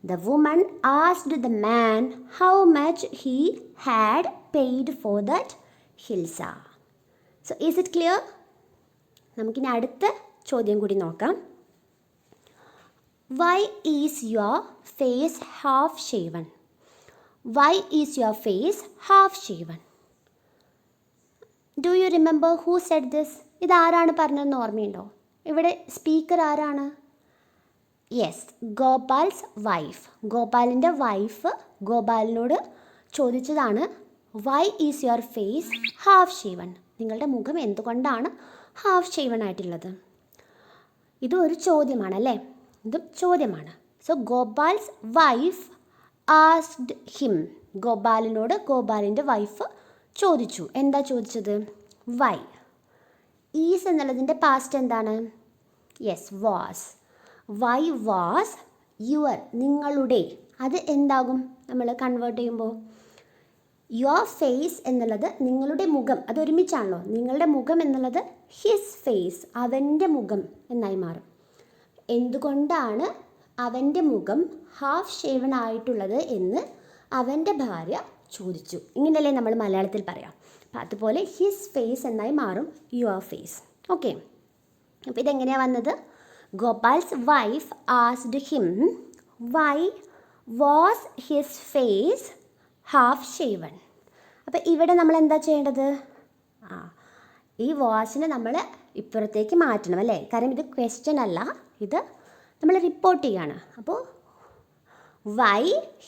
The woman asked the man how much he had paid for that hilsa. So is it clear? നമുക്കിനി അടുത്ത ചോദ്യം കൂടി നോക്കാം. Why is your face half shaven? Why is your face half shaven? Do you remember who said this? ഇത് ആരാണ് പറഞ്ഞതെന്ന് ഓർമ്മയുണ്ടോ? ഇവിടെ സ്പീക്കർ ആരാണ്? Yes, Gopal's wife. ഗോപാലിൻ്റെ വൈഫ് ഗോപാലിനോട് ചോദിച്ചതാണ് why is your face half shaven. നിങ്ങളുടെ മുഖം എന്തുകൊണ്ടാണ് ഹാഫ് ഷേവൺ ആയിട്ടുള്ളത്? ഇതും ഒരു ചോദ്യമാണല്ലേ. ഇതും ചോദ്യമാണ്. So Gopal's wife asked him. ഗോപാലിനോട് ഗോപാലിൻ്റെ വൈഫ് ചോദിച്ചു. എന്താ ചോദിച്ചത്? വൈ. ഈസ് എന്നുള്ളതിൻ്റെ പാസ്റ്റ് എന്താണ്? Yes, was. Why was your, നിങ്ങളുടെ. അത് എന്താകും നമ്മൾ കൺവേർട്ട് ചെയ്യുമ്പോൾ? യുവർ ഫേസ് എന്നുള്ളത് നിങ്ങളുടെ മുഖം, അതൊരുമിച്ചാണല്ലോ. നിങ്ങളുടെ മുഖം എന്നുള്ളത് ഹിസ് ഫേസ്, അവൻ്റെ മുഖം എന്നായി മാറും. എന്തുകൊണ്ടാണ് അവൻ്റെ മുഖം ഹാഫ് ഷേവൺ ആയിട്ടുള്ളത് എന്ന് അവൻ്റെ ഭാര്യ ചോദിച്ചു. ഇങ്ങനെയല്ലേ നമ്മൾ മലയാളത്തിൽ പറയാം. അപ്പം അതുപോലെ ഹിസ് ഫേസ് എന്നായി മാറും യുവർ ഫേസ്. ഓക്കെ, അപ്പോൾ ഇതെങ്ങനെയാണ് വന്നത്? Gopal's wife asked him why was his face half shaven. അപ്പോൾ ഇവിടെ നമ്മൾ എന്താ ചെയ്യേണ്ടത്? ഈ വാസിനെ നമ്മൾ ഇപ്പുറത്തേക്ക് മാറ്റണം അല്ലേ. കാരണം ഇത് ക്വസ്റ്റ്യൻ അല്ല, ഇത് നമ്മൾ റിപ്പോർട്ട് ചെയ്യാണ്. അപ്പോൾ why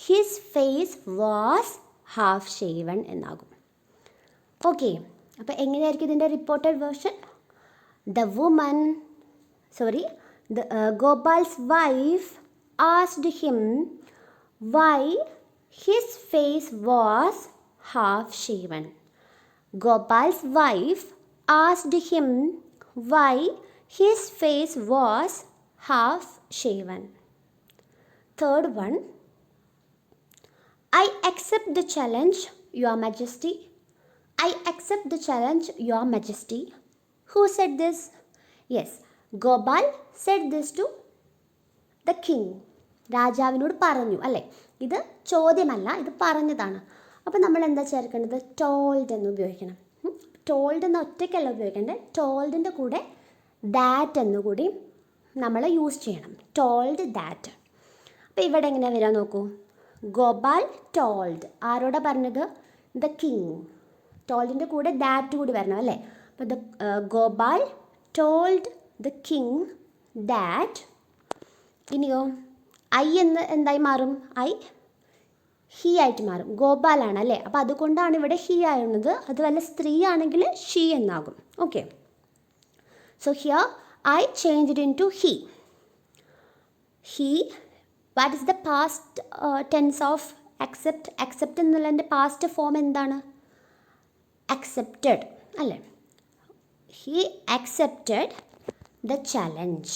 his face was half shaven എന്നാകും. ഓക്കെ, അപ്പോൾ എങ്ങനെയായിരിക്കും ഇതിൻ്റെ reported version? Gopal's wife asked him why his face was half shaven. Gopal's wife asked him why his face was half shaven. Third one, I accept the challenge, Your Majesty. I accept the challenge, Your Majesty. Who said this? Yes, Gopal said this to the king. രാജാവിനോട് പറഞ്ഞു അല്ലേ. ഇത് ചോദ്യമല്ല, ഇത് പറഞ്ഞതാണ്. അപ്പോൾ നമ്മൾ എന്താ ചേർക്കേണ്ടത്? ടോൾഡ് എന്ന് ഉപയോഗിക്കണം. ടോൾഡ് എന്ന ഒറ്റയ്ക്കല്ല ഉപയോഗിക്കേണ്ടത്. ടോൾഡിൻ്റെ കൂടെ ദാറ്റ് എന്നുകൂടി നമ്മൾ യൂസ് ചെയ്യണം. Told that. അപ്പോൾ ഇവിടെ എങ്ങനെയാണ് വരാൻ നോക്കൂ. ഗോപാൽ ടോൾഡ് ആരോടാ പറഞ്ഞത്? The king. ടോൾഡിൻ്റെ കൂടെ ദാറ്റ് കൂടി വരണം അല്ലേ. അപ്പോൾ Gopal told the king that. ഇനിയോ ഐ എന്ന് എന്തായി മാറും? ഐ ഹീ ആയിട്ട് മാറും. ഗോപാലാണ് അല്ലേ. അപ്പോൾ അതുകൊണ്ടാണ് ഇവിടെ ഹീ ആയിരുന്നത്. അത് വല്ല സ്ത്രീ ആണെങ്കിൽ ഷീ എന്നാകും. Okay, so here I changed into he. He. What is the past tense of accept? Accept എന്നുള്ളതിൻ്റെ പാസ്റ്റ് ഫോം എന്താണ്? അക്സെപ്റ്റഡ് അല്ലേ. He accepted the challenge.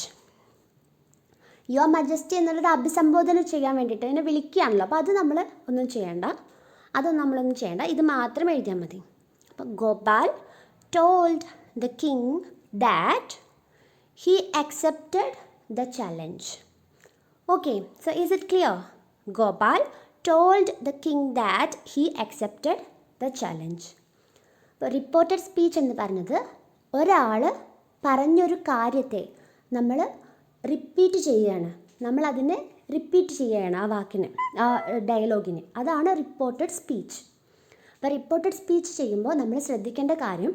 Your majesty എന്നുള്ളത് അഭിസംബോധന ചെയ്യാൻ വേണ്ടിയിട്ട് അതിനെ വിളിക്കുകയാണല്ലോ. അപ്പോൾ അത് നമ്മൾ ഒന്നും ചെയ്യേണ്ട, അതൊന്നും നമ്മളൊന്നും ചെയ്യേണ്ട, ഇത് മാത്രം എഴുതിയാൽ മതി. അപ്പോൾ Gopal told the king that he accepted the challenge. Okay, so is it clear? Gopal told the king that he accepted the challenge. ഇപ്പോൾ റിപ്പോർട്ടഡ് സ്പീച്ച് എന്ന് പറഞ്ഞത് ഒരാൾ പറഞ്ഞൊരു കാര്യത്തെ നമ്മൾ റിപ്പീറ്റ് ചെയ്യുകയാണ്. നമ്മളതിനെ റിപ്പീറ്റ് ചെയ്യുകയാണ്, ആ വാക്കിന്, ആ ഡയലോഗിന്. അതാണ് റിപ്പോർട്ടഡ് സ്പീച്ച്. അപ്പോൾ റിപ്പോർട്ടഡ് സ്പീച്ച് ചെയ്യുമ്പോൾ നമ്മൾ ശ്രദ്ധിക്കേണ്ട കാര്യം,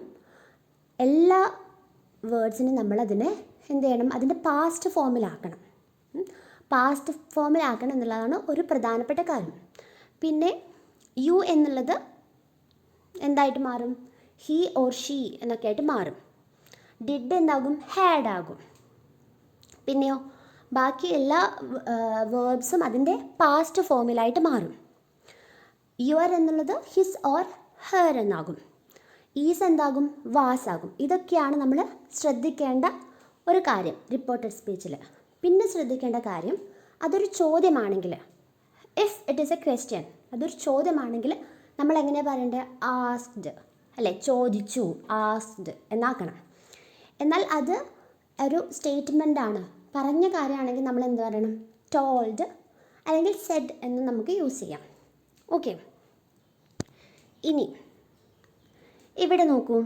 എല്ലാ വേർഡ്സിനും നമ്മളതിനെ എന്ത് ചെയ്യണം? അതിൻ്റെ പാസ്റ്റ് ഫോമിലാക്കണം. പാസ്റ്റ് ഫോമിലാക്കണം എന്നുള്ളതാണ് ഒരു പ്രധാനപ്പെട്ട കാര്യം. പിന്നെ യു എന്നുള്ളത് എന്തായിട്ട് മാറും? ഹീ ഓർ ഷീ എന്നൊക്കെ ആയിട്ട് മാറും. ഡിഡ് എന്താകും? ഹാഡ് ആകും. പിന്നെയോ ബാക്കി എല്ലാ വേർബ്സും അതിൻ്റെ പാസ്റ്റ് ഫോമിലായിട്ട് മാറും. യുവർ എന്നുള്ളത് ഹിസ് ഓർ ഹെർ എന്നാകും. ഈസ് എന്താകും? വാസ് ആകും. ഇതൊക്കെയാണ് നമ്മൾ ശ്രദ്ധിക്കേണ്ട ഒരു കാര്യം റിപ്പോർട്ടഡ് സ്പീച്ചിൽ. പിന്നെ ശ്രദ്ധിക്കേണ്ട കാര്യം, അതൊരു ചോദ്യമാണെങ്കിൽ, if it is a question, അതൊരു ചോദ്യമാണെങ്കിൽ നമ്മൾ എങ്ങനെയാണ് പറയേണ്ടത്? ആസ്ക്ഡ് അല്ലേ. ചോദിച്ചു, ആസ്ക്ഡ് എന്നാക്കണം. എന്നാൽ അത് ഒരു സ്റ്റേറ്റ്മെൻ്റാണ്, പറഞ്ഞ കാര്യമാണെങ്കിൽ നമ്മൾ എന്ത് പറയണം? ടോൾഡ് അല്ലെങ്കിൽ സെഡ് എന്ന് നമുക്ക് യൂസ് ചെയ്യാം. ഓക്കെ, ഇനി ഇവിടെ നോക്കൂ.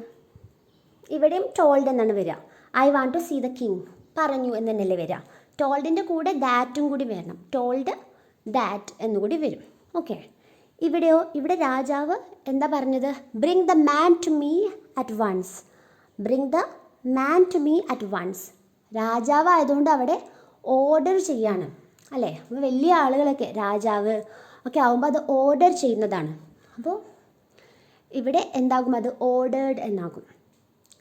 ഇവിടെയും ടോൾഡ് എന്നാണ് വരിക. I want to see the king, പറഞ്ഞു എന്ന് തന്നെയല്ലേ വരിക. ടോൾഡിൻ്റെ കൂടെ ദാറ്റും കൂടി വരണം. ടോൾഡ് ദാറ്റ് എന്നുകൂടി വരും. ഓക്കെ, ഇവിടെയോ? ഇവിടെ രാജാവ് എന്താ പറഞ്ഞത്? Bring the man to me at once. Bring the man to me at once. രാജാവായതുകൊണ്ട് അവിടെ ഓർഡർ ചെയ്യാണ് അല്ലേ. അപ്പോൾ വലിയ ആളുകളൊക്കെ രാജാവ് ഒക്കെ ആകുമ്പോൾ അത് ഓർഡർ ചെയ്യുന്നതാണ്. അപ്പോൾ ഇവിടെ എന്താകും? അത് ഓർഡേർഡ് എന്നാകും.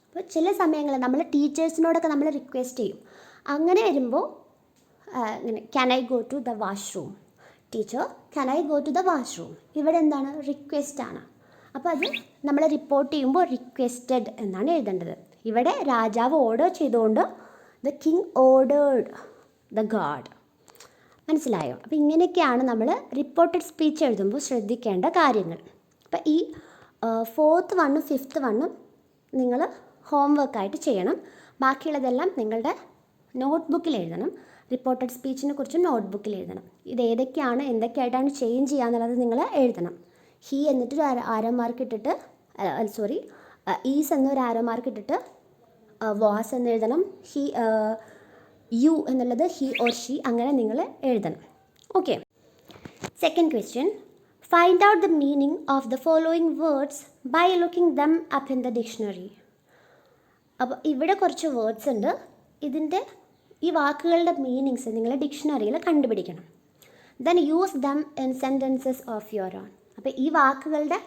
അപ്പോൾ ചില സമയങ്ങളിൽ നമ്മൾ ടീച്ചേഴ്സിനോടൊക്കെ നമ്മൾ റിക്വസ്റ്റ് ചെയ്യും. അങ്ങനെ വരുമ്പോൾ ഇങ്ങനെ can I go to the washroom, teacher can I go to the washroom. ഇവിടെ എന്താണ്? റിക്വസ്റ്റാണ്. അപ്പോൾ അത് നമ്മൾ റിപ്പോർട്ട് ചെയ്യുമ്പോൾ റിക്വസ്റ്റഡ് എന്നാണ് എഴുതേണ്ടത്. ഇവിടെ രാജാവ് ഓർഡർ ചെയ്തുകൊണ്ട് the king ordered the guard. മനസ്സിലായോ? അപ്പോൾ ഇങ്ങനെയൊക്കെയാണ് നമ്മൾ റിപ്പോർട്ടഡ് സ്പീച്ച് എഴുതുമ്പോൾ ശ്രദ്ധിക്കേണ്ട കാര്യങ്ങൾ. അപ്പോൾ ഈ 4th 1 5th 1 നിങ്ങൾ ഹോംവർക്കായിട്ട് ചെയ്യണം. ബാക്കിയുള്ളതെല്ലാം നിങ്ങളുടെ നോട്ട്ബുക്കിൽ എഴുതണം. റിപ്പോർട്ടഡ് സ്പീച്ചിനെ കുറിച്ച് നോട്ട്ബുക്കിൽ എഴുതണം. ഇത് ഏതൊക്കെയാണ്, എന്തൊക്കെയായിട്ടാണ് ചേഞ്ച് ചെയ്യുക എന്നുള്ളത് നിങ്ങൾ എഴുതണം. ഹീ എന്നിട്ട് ഒരു ആരോ മാർക്ക് ഇട്ടിട്ട്, സോറി ഈസ് എന്നൊരു ആരോ മാർക്ക് ഇട്ടിട്ട് വാസ് എന്ന് എഴുതണം. യു എന്നുള്ളത് ഹി ഓർ ഷീ, അങ്ങനെ നിങ്ങൾ എഴുതണം. Okay, second question. Find out the meaning of the following words by looking them up in the dictionary. അപ്പോൾ ഇവിടെ കുറച്ച് വേർഡ്സ് ഉണ്ട്. ഇതിൻ്റെ ഈ വാക്കുകളുടെ മീനിങ്സ് നിങ്ങൾ ഡിക്ഷണറിയിൽ കണ്ടുപിടിക്കണം. Then use them in sentences of your own. അപ്പോൾ ഈ വാക്കുകളുടെ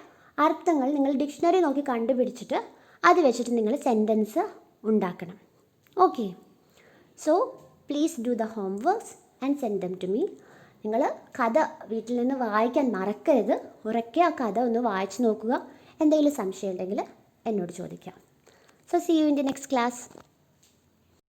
അർത്ഥങ്ങൾ നിങ്ങൾ ഡിക്ഷണറി നോക്കി കണ്ടുപിടിച്ചിട്ട് അത് വെച്ചിട്ട് നിങ്ങൾ സെൻറ്റൻസ് ഉണ്ടാക്കണം. Okay, so please do the homeworks and send them to me. നിങ്ങൾ കഥ വീട്ടിൽ നിന്ന് വായിക്കാൻ മറക്കരുത്. ഉറക്കെ ആ കഥ ഒന്ന് വായിച്ച് നോക്കുക. എന്തെങ്കിലും സംശയം ഉണ്ടെങ്കിൽ എന്നോട് ചോദിക്കാം. So see you in the next class.